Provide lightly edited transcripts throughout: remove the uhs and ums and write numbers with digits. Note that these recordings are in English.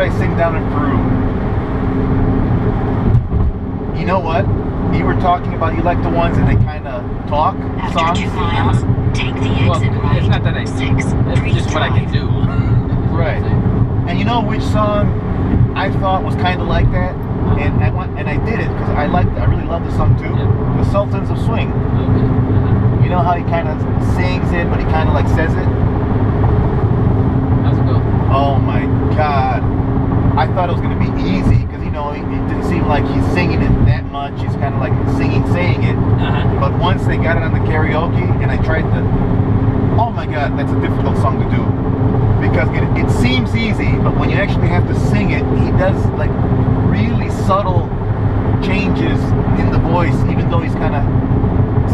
I sing down in Peru? You know what? You were talking about you like the ones that they kind of talk songs. After 2 miles, take the exit right. It's not that I sing. It's just what I can do. Right. And you know which song I thought was kind of like that? And I did it because I really love the song too. Yeah. The Sultans of Swing. Okay. You know how he kind of sings it, but he kind of like says it? How's it go? Oh my God. I thought it was going to be easy because, you know, it didn't seem like he's singing it that much. He's kind of like saying it. But once they got it on the karaoke and I tried to, oh my God, that's a difficult song to do. Because it seems easy, but when you actually have to sing it, he does like really subtle changes in the voice, even though he's kind of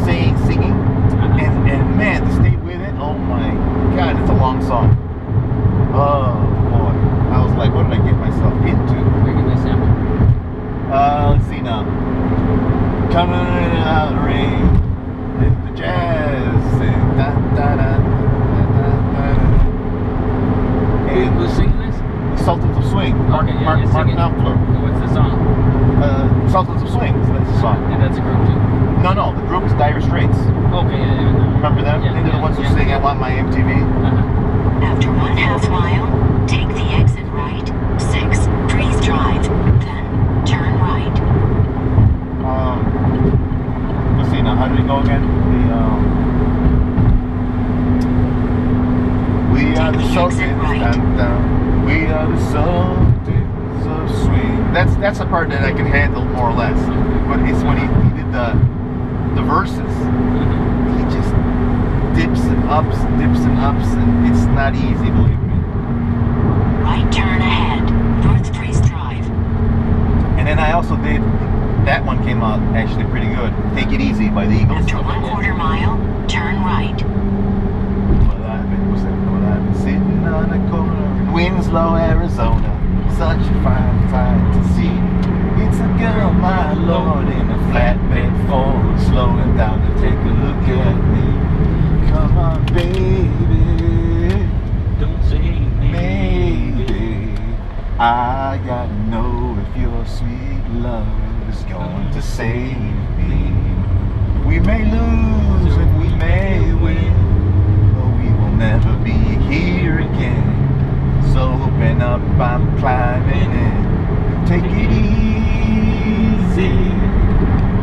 singing. And man, to stay with it, oh my God, it's a long song. Oh boy, I was like, what did I get myself into? Where get my sample? Let's see now. Coming out of the rain, the jazz, and da da da da da da. Who's singing this? Sultans of Swing. Okay, yeah, Mark Knopfler. What's the song? Sultans of Swing. That's the song. Yeah, that's a group too. No, the group is Dire Straits. Okay, yeah. Remember them? Yeah, They're the ones who sing "I Want My MTV." After 1/2 mile, take the exit right, 6, Trees Drive, then turn right. Let's see now. How did it go again? We are the Sultans. We are the Sultans of Swing. That's a part that I can handle more or less. But it's when he did the verses. He just dips and ups, and it's not easy, believe me. Right turn ahead, North Trees Drive. And then I also did, that one came out actually pretty good. Take It Easy by the Eagles. After 1/4 mile, turn right. Well, I've been sitting on a corner in Winslow, Arizona. Such a fine sight to see. It's a girl, my lord, in a flatbed Ford, slowing down to take a look at me. Come on, baby, Don't say maybe. I gotta know if your sweet love is going to save me. We may lose and we may win, but we will never be here again. So open up, I'm climbing in. Take it easy.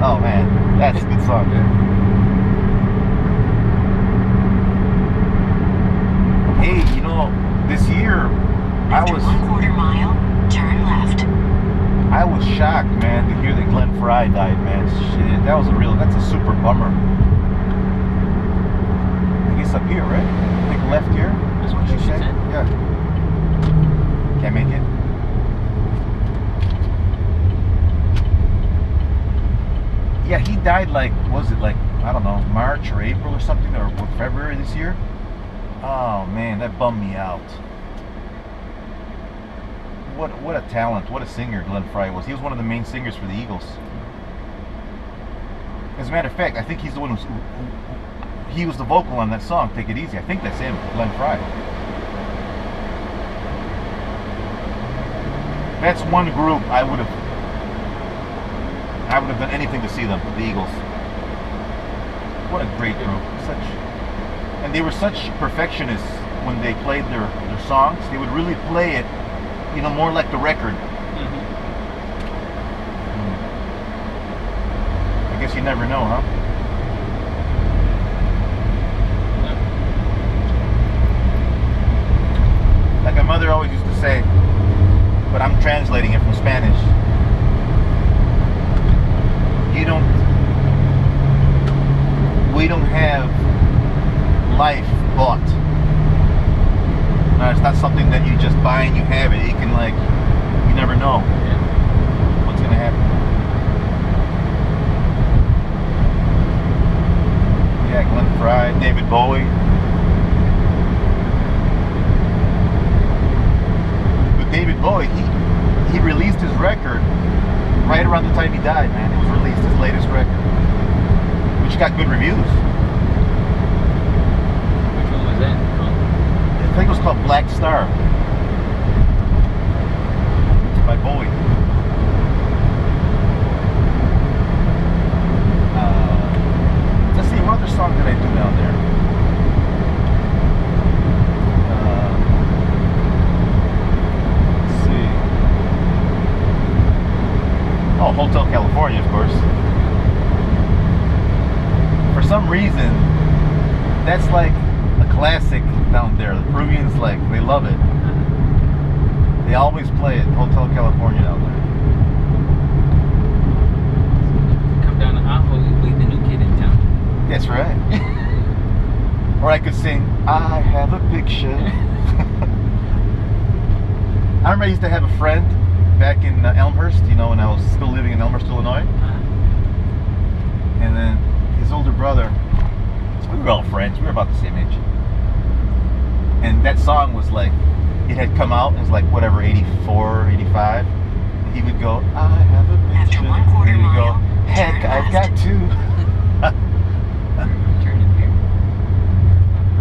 Oh man, that's a good song, man. Hey, you know, this year After 1/4 mile, turn left. I was shocked, man, to hear that Glenn Fry died, man. Shit, that's a super bummer. I guess up here, right? I think left here. That's what she said. Yeah. Can't make it. Yeah, he died like, was it like, I don't know, March or April or something, or February this year? Oh man, that bummed me out. What a talent, what a singer Glenn Fry was. He was one of the main singers for the Eagles. As a matter of fact, I think he's the one he was the vocal on that song, Take It Easy. I think that's him, Glenn Fry. That's one group I would have done anything to see them, the Eagles. What a great group. And they were such perfectionists when they played their songs. They would really play it, you know, more like the record. I guess you never know, huh? Like my mother always used to say, but I'm translating it from Spanish. We don't have life bought. No, it's not something that you just buy and you have it. It can, like, you never know what's gonna happen. Yeah, Glenn Fry, David Bowie. But David Bowie, he released his record right around the time he died, man. It was released, his latest record, which got good reviews. Which one was that? I think it was called Black Star. Hotel California, of course. For some reason, that's like a classic down there. The Peruvians, like, they love it. They always play it, Hotel California down there. Come down to Ajo, you leave the new kid in town. That's right. Or I could sing, I have a picture. I remember I used to have a friend back in Elmhurst, you know, when I was still living in Elmhurst, Illinois. And then his older brother, we were all friends, we were about the same age. And that song was like, it had come out, it was like whatever, 84, 85. And he would go, I have a picture. After 1/4 And he would go, mile, heck, turn I've left. got two. Turn in here.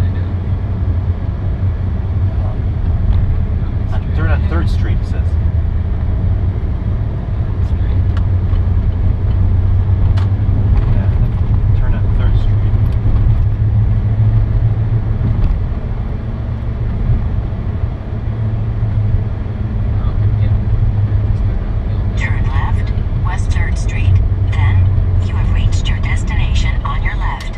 I know. Turn on 3rd Street, it says. Yeah, turn on 3rd Street. Turn left, West 3rd Street. Then, you have reached your destination on your left.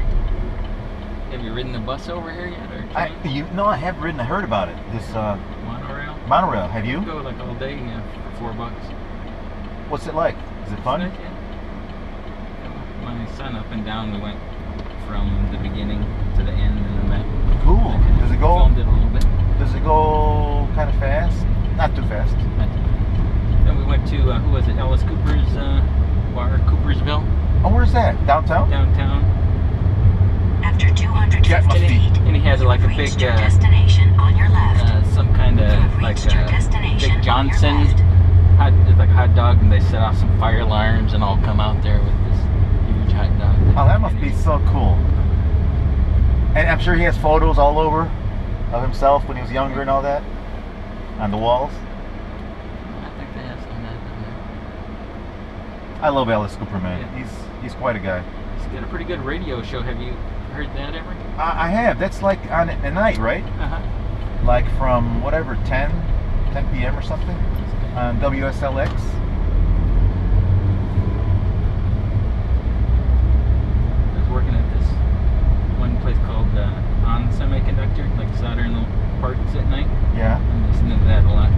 Have you ridden the bus over here yet, or train? No, I haven't ridden. I heard about it. This Monorail? monorail. Have you? You go like all day for $4. What's it like? Is it fun? Yeah. My son up and down, we went from the beginning to the end and then back. Cool. Does it go? Filmed it a little bit. Does it go kind of fast? Not too fast. Then we went to, who was it, Alice Cooper's bar, Coopersville, Oh, where's that? Downtown? downtown. After 250 That must be- feet, And he has like a you've big, reached your destination on your left. some kind You of have like reached your destination Big on your Johnson left. it's like a hot dog, and they set off some fire alarms and all come out there with this huge hot dog. Oh, that must be so cool. And I'm sure he has photos all over of himself when he was younger and all that on the walls. I think they have some of that in there. I love Alice Cooper, man. Yeah. He's quite a guy. He's got a pretty good radio show. Have you heard that ever? I have. That's like on at night, right? Uh-huh. Like from whatever 10 p.m. or something on WSLX. I was working at this one place called On Semiconductor, like soldering little parts at night. Yeah. I'm listening to that a lot.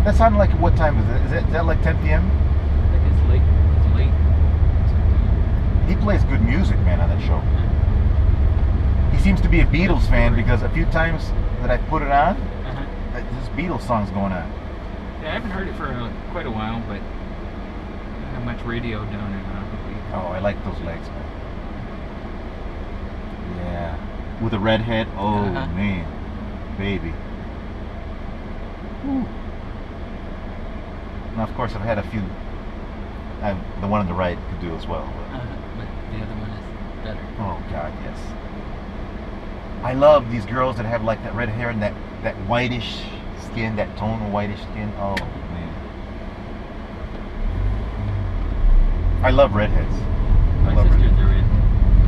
That sounded like, what time is it? Is that like 10 p.m.? I think it's late. It's late. He plays good music, man, on that show. He seems to be a Beatles fan because a few times that I put it on, Uh-huh. this Beatles song's going on. Yeah, I haven't heard it for quite a while, but I don't have much radio down there now. Oh, I like those legs, man. Yeah. With a red head. Oh, Uh-huh. man. Baby. Whew. Now, of course, I've had a few. The one on the right could do as well. But, But the other one is better. oh, God, yes. I love these girls that have like that red hair and that whitish skin, that tone of whitish skin. Oh, man. I love redheads. I My love sister's redheads. a red.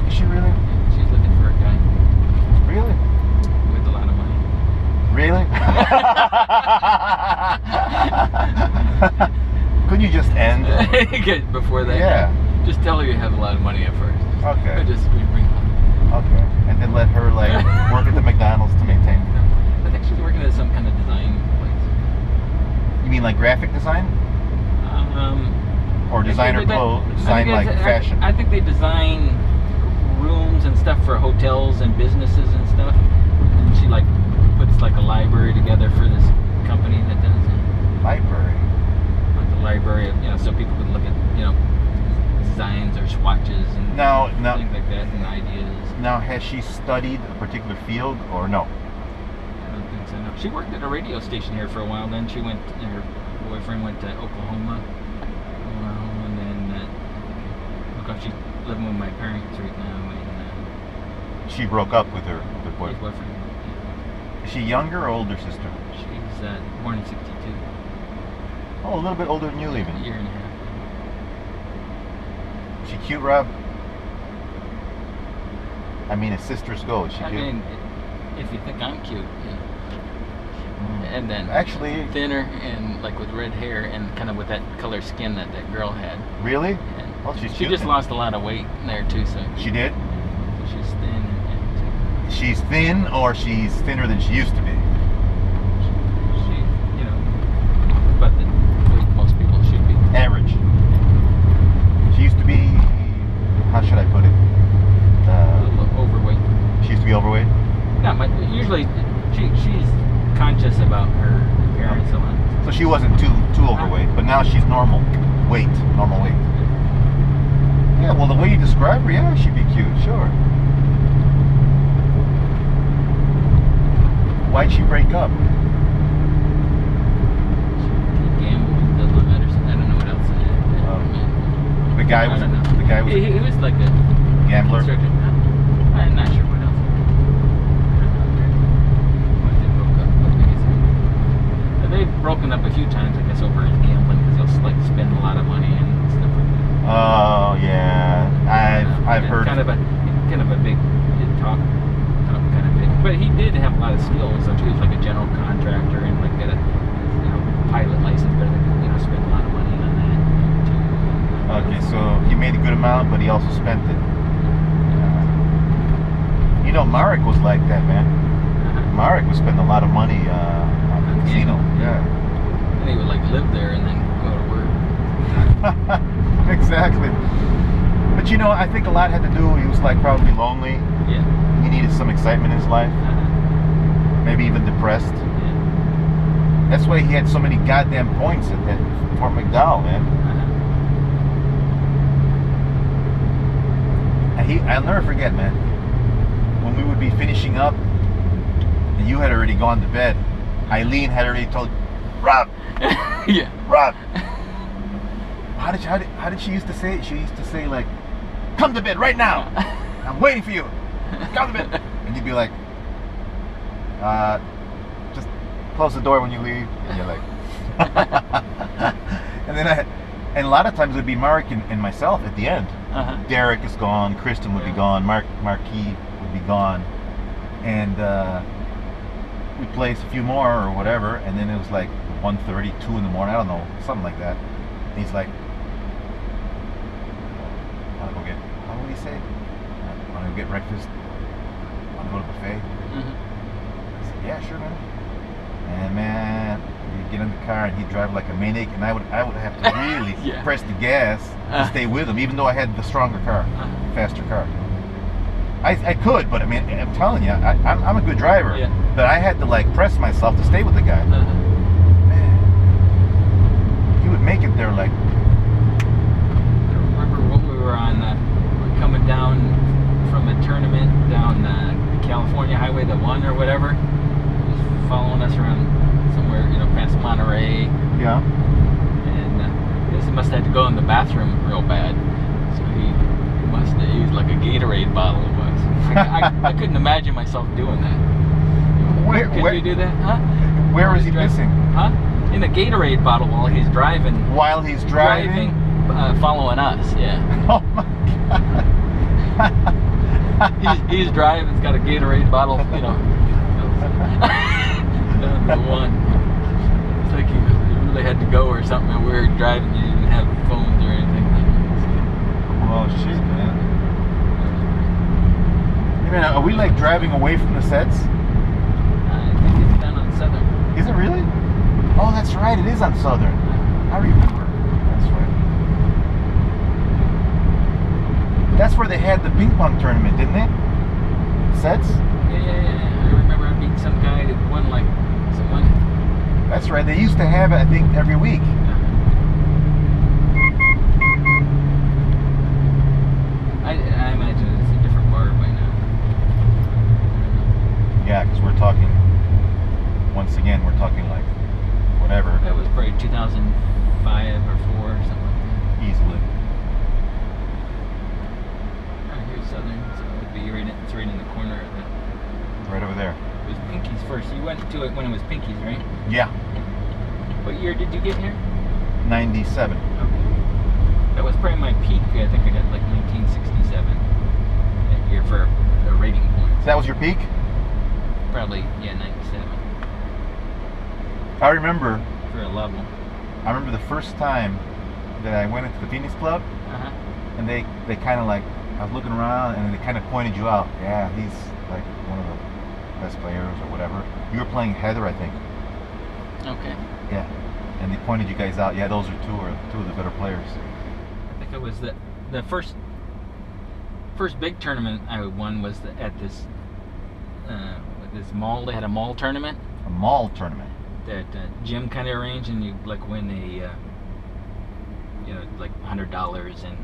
Is she really? She's looking for a guy Really? with a lot of money. Really? Couldn't you just end? Good, before that. Yeah. Just tell her you have a lot of money at first. Okay. Just bring money. Okay. And then let her like work at the McDonald's to maintain. I think she's working at some kind of design place. You mean like graphic design? Or designer clothes? Design like fashion? I think they design rooms and stuff for hotels and businesses and stuff. And she like puts like a library together for this company that does it. Library. Like the library, so people could look at, designs or swatches and things like that and ideas. Now, has she studied a particular field or no? I don't think so. No. She worked at a radio station here for a while. Then she went. Her boyfriend went to Oklahoma. And then she's living with my parents right now. And She broke up with her his boyfriend. boyfriend. Is she younger or older sister? She's born in '62. Oh, a little bit older than you, A even. year and a half. Is she cute, Rob? I mean, as sisters go, is she I cute? mean, if you think I'm cute, yeah. And then actually thinner and like with red hair and kind of with that color skin that girl had. Really? And Well, she's she cute just then. lost a lot of weight there too. So She did? she's thin and She's thin, or she's thinner than she used to be? she, you know, but the weight most people should be. Average. She used to be, how should I put it? A little overweight. She used to be overweight? Not much. Usually she's conscious about her appearance a lot. So she wasn't too overweight, but now she's normal weight. Yeah, well, the way you describe her, yeah, she'd be cute, sure. Why'd she break up? He gambled and does love Edison. I don't know what else. The guy was. I don't know. The guy was He was like a gambler. constructor. I'm not sure what else. Why they broke up. I guess they've broken up a few times, I guess, over his gambling because he'll like spend a lot of money and stuff like that. Oh yeah, I've heard. Kind of a big talk kind of big. But he did have a lot of skills. So he was like a general contractor and like got a pilot license, but spent a lot of money on that too. Okay, so he made a good amount, but he also spent it. Marek was like that, man. Marek would spend a lot of money on the casino. Yeah. And he would like live there and then go to work. Exactly. But I think a lot had to do. He was like probably lonely. Yeah. He needed some excitement in his life. Maybe even depressed. Yeah. That's why he had so many goddamn points at that Fort McDowell, man. I'll never forget, man. When we would be finishing up, and you had already gone to bed, Eileen had already told Rob. Yeah. Rob. How did she used to say it? She used to say like, "Come to bed right now. I'm waiting for you. Come to bed." And you'd be like, just close the door when you leave. And you're like, and a lot of times it would be Mark and myself at the end. Derek is gone, Kristen would be gone, Marquis would be gone, and we'd place a few more or whatever, and then it was like 1:30, 2 in the morning, I don't know, something like that. And he's like, "Want to go get? How would he say? Want to go get breakfast? Want to go to the buffet?" I said, "Yeah, sure, man." And man, he'd get in the car and he'd drive like a maniac, and I would have to really press the gas to stay with him, even though I had the stronger car, faster car. I could, but I mean, I'm telling you, I'm a good driver, but I had to like press myself to stay with the guy. Man, he would make it there like. I remember when we were on, we're coming down from a tournament down California Highway, the 1 or whatever. He was following us around somewhere, past Monterey. Yeah. And I guess he must have had to go in the bathroom real bad. So he must have used like a Gatorade bottle it was. I couldn't imagine myself doing that. Could you do that? Huh? Where was he missing? Huh? In a Gatorade bottle while he's driving. While he's driving? Following us, yeah. Oh my God. he's driving, he's got a Gatorade bottle, the 1. It's like he really had to go or something, and we were driving, you didn't have phones or anything. Oh shit, man. Are we like driving away from the sets? I think it's down on Southern. Is it really? Oh, that's right, it is on Southern. I remember. That's right. That's where they had the ping pong tournament, didn't they? Sets? Yeah. I remember being some guy that won like some money. That's right, they used to have it, I think, every week. I imagine it's a different bar by now. Yeah, because we're talking, once again, we're talking like, whatever. That was probably 2005 or 4 or something like that. Easily. Right here's Southern, so it would be it's right in the corner of it. Right over there. It was Pinkies first. You went to it when it was Pinkies, right? Yeah. What year did you get here? 97. Okay. That was probably my peak. I think I got like 1967 that year for the rating points. That was your peak? Probably, yeah, 97. I remember. For a level. I remember the first time that I went into the Phoenix Club, and they kind of like, I was looking around and they kind of pointed you out. Yeah, he's like one of the best players or whatever. You were playing Heather, I think. Okay. Yeah, and they pointed you guys out. Yeah, those are two of the better players. I think it was the first big tournament I won was at this mall. They had a mall tournament. A mall tournament. That Jim kind of arranged, and you like win a like $100 in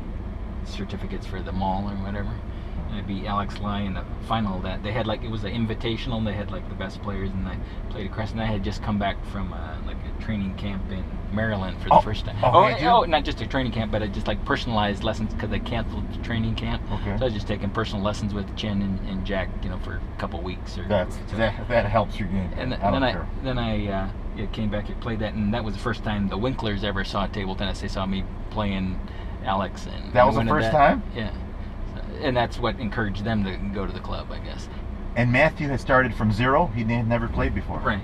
certificates for the mall or whatever. And I beat Alex Lai in the final of that. They had like, it was an invitational, and they had like the best players, and I played across. And I had just come back from like a training camp in Maryland for the first time. Not just a training camp, but just like personalized lessons because they canceled the training camp. Okay. So I was just taking personal lessons with Chen and Jack, for a couple weeks. That helps your game. And then I came back and played that, and that was the first time the Winklers ever saw table tennis. They saw me playing Alex, and that was the first time. Yeah. And that's what encouraged them to go to the club, I guess. And Matthew had started from zero. He had never played before. Right.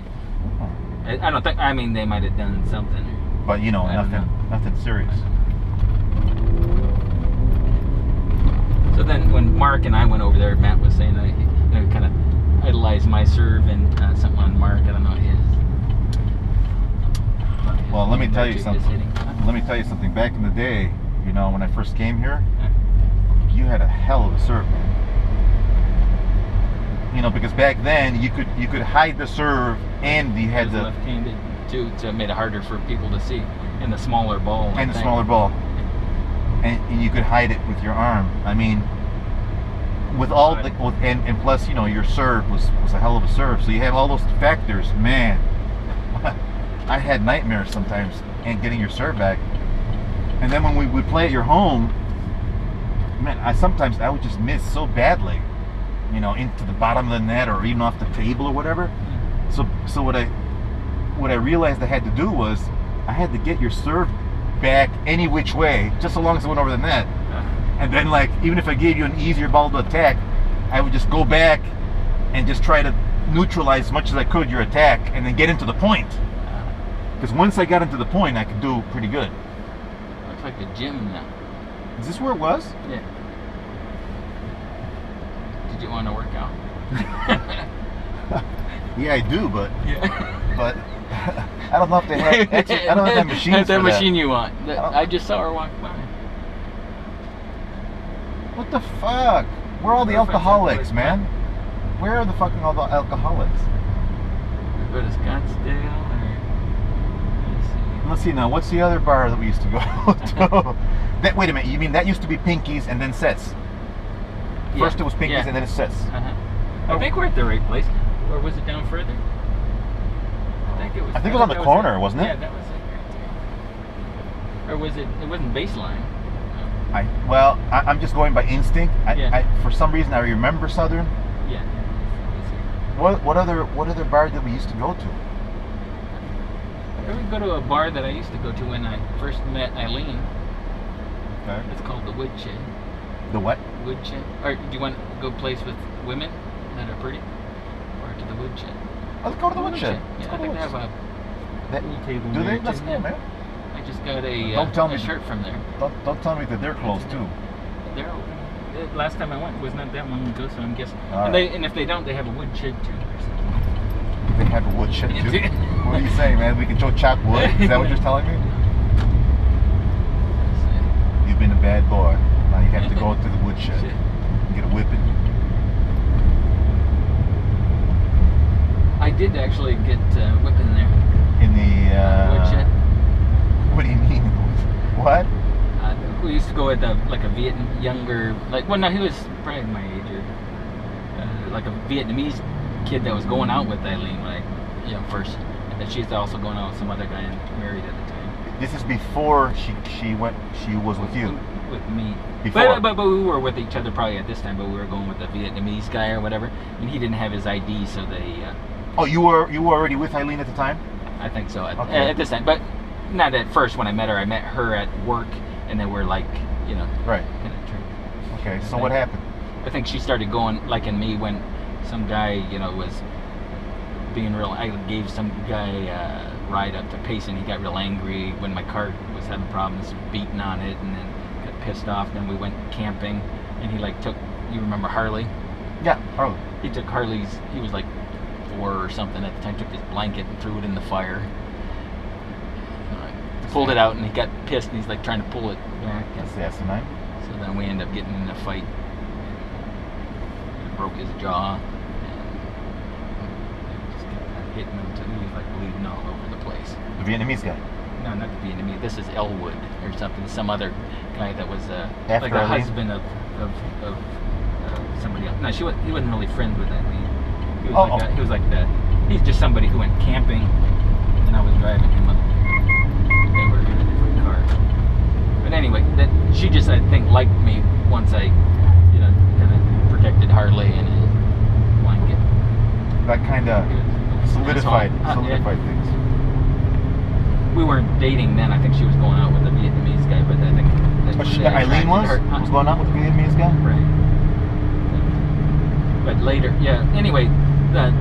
I don't think. I mean, they might have done something. But nothing serious. So then, when Mark and I went over there, Matt was saying that he kind of idolized my serve and something on Mark. I don't know his. Well, let me tell you something. Let me tell you something. Back in the day, when I first came here, you had a hell of a serve, man. Because back then you could hide the serve, and you had the left-handed too, so it made it harder for people to see, and the smaller ball. And you could hide it with your arm. I mean, with all and plus, your serve was a hell of a serve. So you have all those factors, man. I had nightmares sometimes and getting your serve back. And then when we would play at your home, man, I would just miss so badly, into the bottom of the net or even off the table or whatever. So what I realized I had to do was I had to get your serve back any which way, just so long as it went over the net. And then, like, even if I gave you an easier ball to attack, I would just go back and just try to neutralize as much as I could your attack, and then get into the point. Because once I got into the point, I could do pretty good. Looks like a gym now. Is this where it was? Yeah. Did you want to work out? Yeah, I do, but I don't know if they have. I don't know if they have machines. That's that for machine that. You want? I just saw her walk by. What the fuck? Where are all the alcoholics, man? Where are the fucking all the alcoholics? Go to Scottsdale, Let's see now. What's the other bar that we used to go to? Wait a minute. You mean that used to be Pinkies and then Sets? First it was Pinkies and then it's Sets. I think we're at the right place. Or was it down further? I think it was on the corner, wasn't it? Yeah, that was it right there. Or was it? It wasn't Baseline. I'm just going by instinct. For some reason, I remember Southern. Yeah. What other bar did we used to go to? I would go to a bar that I used to go to when I first met Eileen. Okay. It's called the Woodshed. The what? Woodshed. Or do you want to go place with women that are pretty? Or to the Woodshed? Let's go to the Woodshed. Yeah, I think they have a pool table. Do they? Let's go, man. I just got a shirt from there. Don't tell me that they're closed too. They're open. Last time I went was not that long ago, so I'm guessing. And if they don't, they have a Woodshed too. They have a Woodshed too? What are you saying, man? We can go chop wood? Is that what you're telling me? You've been a bad boy. Now you have to go to the Woodshed and get a whipping. I did actually get whipping there. In the Woodshed. What do you mean? What? We used to go with a younger, he was probably my age, or like a Vietnamese kid that was going out with Eileen, first, and then she's also going out with some other guy and married at the time. This is before she was with you. With me. Before. But we were with each other probably at this time, but we were going with a Vietnamese guy or whatever, and he didn't have his ID, so they. Oh, you were already with Eileen at the time? I think so at this time, but not at first when I met her. I met her at work, and then we're like, right. Kind of okay, so what happened? I think she started going liking me when some guy, was being real. I gave some guy ride up to Payson. He got real angry when my car was having problems beating on it, and then got pissed off. Then we went camping, and he like took, you remember Harley? Yeah, Harley. He took Harley's, he was like 4 or something at the time, took his blanket and threw it in the fire. Pulled it out, and he got pissed, and he's like trying to pull it back. That's the asinine. So then we ended up getting in a fight. He broke his jaw, and just kept hitting him until he was like bleeding all over the place. The Vietnamese guy. No, not the Vietnamese. This is Elwood or something. Some other guy that was like a Arlene? husband of somebody else. No, he wasn't really friends with that. He was like that. He's just somebody who went camping, and I was driving him up. They were in a different car. But anyway, she just, I think, liked me once I, kind of protected Harley and his blanket. That kind of solidified things. We weren't dating then. I think she was going out with a Vietnamese guy, but I think Eileen was going out with the Vietnamese guy? Right. But later, yeah. Anyway, the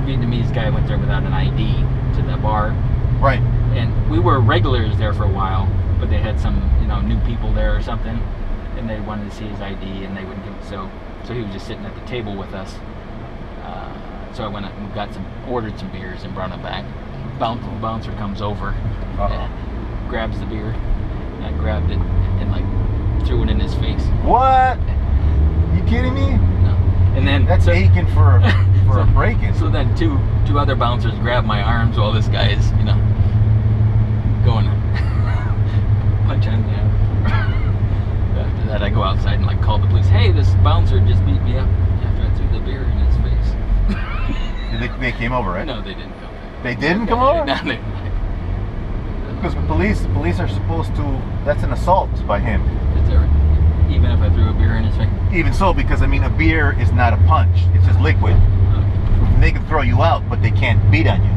Vietnamese guy went there without an ID to the bar. Right. And we were regulars there for a while, but they had some, new people there or something, and they wanted to see his ID, and they wouldn't give it. So he was just sitting at the table with us. So I went up and ordered some beers and brought them back. Bouncer comes over, grabs the beer, and I grabbed it and like threw it in his face. What? You kidding me? No. And then that's aching for a break-in. So then two other bouncers grabbed my arms while this guy is, going punch on me. After that, I go outside and like call the police. Hey, this bouncer just beat me up after I threw the beer in his face. They came over, right? No, they didn't come. They didn't come over? No, they. Because police are supposed to. That's an assault by him. Even if I threw a beer in his face. Even so, because a beer is not a punch; it's just liquid. And they can throw you out, but they can't beat on you.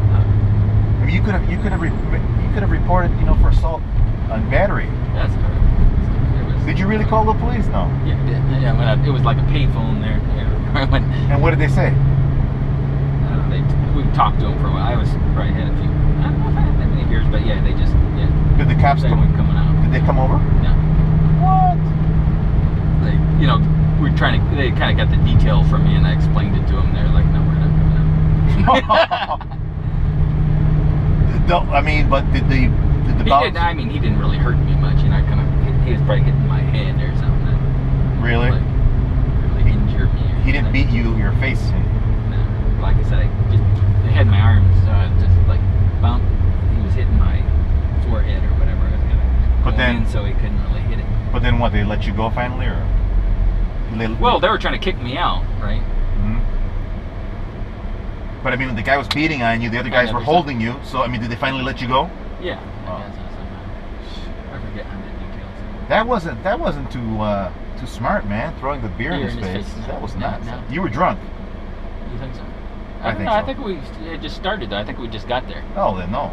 You could have reported, for assault on battery. That's correct. Did you really call the police? No. Yeah, I did. Yeah, it was like a payphone there. And what did they say? We talked to them for a while. I probably had a few. I don't know if I had that many beers, but yeah, they just Did the cops come out? Did they come over? No. What? They kind of got the detail from me, and I explained it to them. They're like, no, we're not coming out. No, but did the bouncer? He didn't really hurt me much. He was probably hitting my head or something. Really? Really injured me. He didn't beat your face in. No. Like I said, I had my arms, so I was just like bounced. He was hitting my forehead or whatever. I was gonna so he couldn't really hit it. But then what? They let you go finally, or? Well, they were trying to kick me out, right? Mm-hmm. But the guy was beating on you. The other guys were holding you. So did they finally let you go? Yeah. Oh. I forget how many details. That wasn't too smart, man. Throwing the beer in his face. That was nuts. No. You were drunk. You think so? I think so. I think we just started though. I think we just got there. Oh, then no.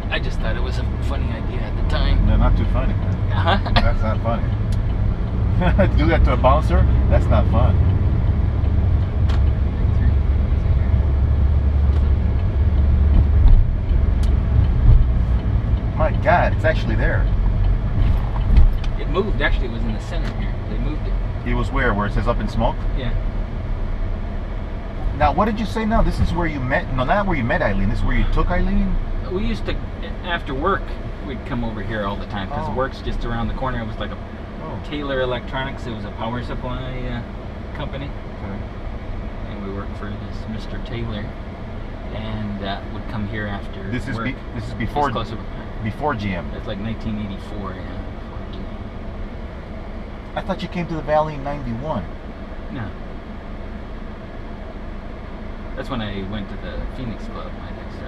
I just thought it was a funny idea at the time. No, not too funny. That's not funny. Do that to a bouncer? That's not fun. My God, it's actually there. It moved. Actually, it was in the center here. They moved it. It was where it says up in smoke? Yeah. Now, what did you say now? This is where you met? No, not where you met Eileen. This is where you took Eileen? We used to, after work, we'd come over here all the time because work's just around the corner. It was like a Taylor Electronics. It was a power supply company. Okay. And we worked for this Mr. Taylor, and would come here after this is work. This is before GM. It's like 1984, yeah. Before GM. I thought you came to the Valley in '91. No. That's when I went to the Phoenix Club. I think so.